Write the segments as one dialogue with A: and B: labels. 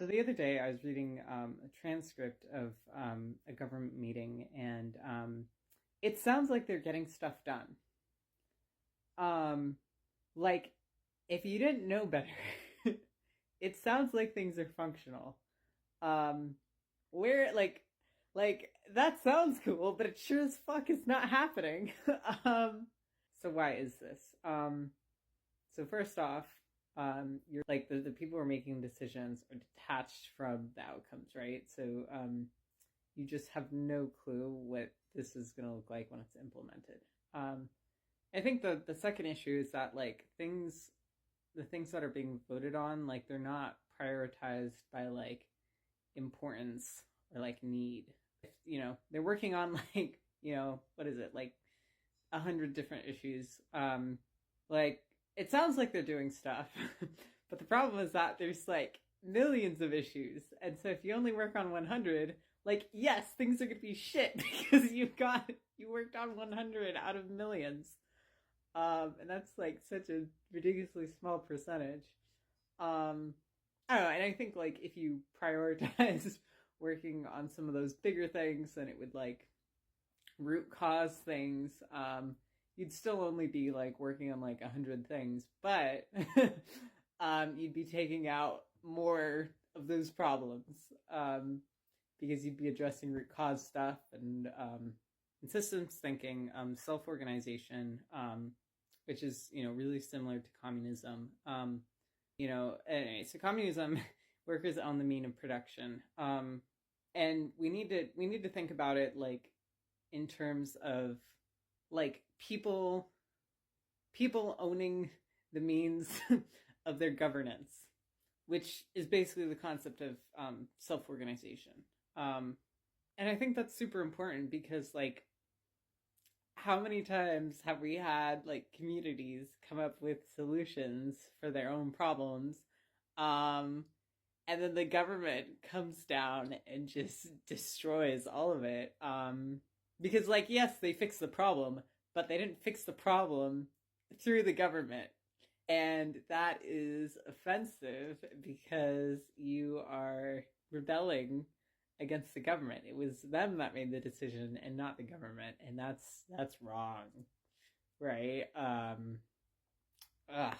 A: So the other day, I was reading a transcript of a government meeting, and it sounds like they're getting stuff done. Um, like, if you didn't know better, it sounds like things are functional. Um, where like that sounds cool, but it sure as fuck is not happening. um, so why is this? So first off, you're like the people who are making decisions are detached from the outcomes, right? So you just have no clue what this is going to look like when it's implemented. Um, I think the second issue is that the things that are being voted on, like they're not prioritized by like importance or like need. They're working on like what is it, like 100 different issues. Like it sounds like they're doing stuff, but the problem is that there's like millions of issues, and so if you only work on 100, like yes, things are gonna be shit because you worked on 100 out of millions, and that's like such a ridiculously small percentage. Um, I don't know, and I think like if you prioritize working on some of those bigger things, then it would like root cause things. You'd still only be like working on like 100 things, but you'd be taking out more of those problems, because you'd be addressing root cause stuff and systems thinking, self organization, which is really similar to communism. Anyway, so communism workers on the mean of production, and we need to think about it like in terms of like people owning the means of their governance, which is basically the concept of self-organization. Um, and I think that's super important because like how many times have we had like communities come up with solutions for their own problems, um, and then the government comes down and just destroys all of it, because like yes, they fixed the problem, but they didn't fix the problem through the government, and that is offensive because you are rebelling against the government. It was them that made the decision and not the government, and that's wrong, right? Ugh.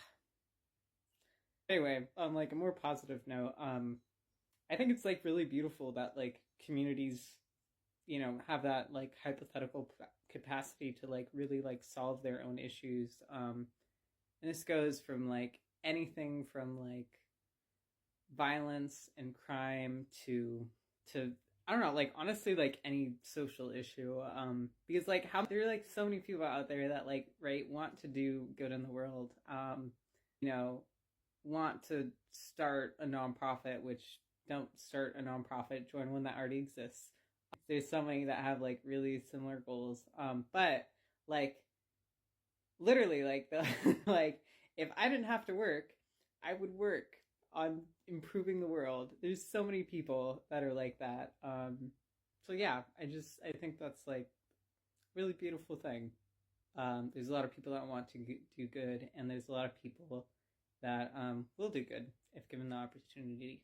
A: Anyway, on like a more positive note, I think it's like really beautiful that like communities, have that like hypothetical capacity to like really like solve their own issues. And this goes from like anything from like violence and crime to I don't know, like honestly like any social issue. Because like how there are like so many people out there that like right want to do good in the world. You know, want to start a nonprofit, which don't start a nonprofit, join one that already exists. There's so many that have like really similar goals. But like literally like the like if I didn't have to work, I would work on improving the world. There's so many people that are like that. So yeah, I think that's like really beautiful thing. There's a lot of people that want to do good, and there's a lot of people that will do good if given the opportunity.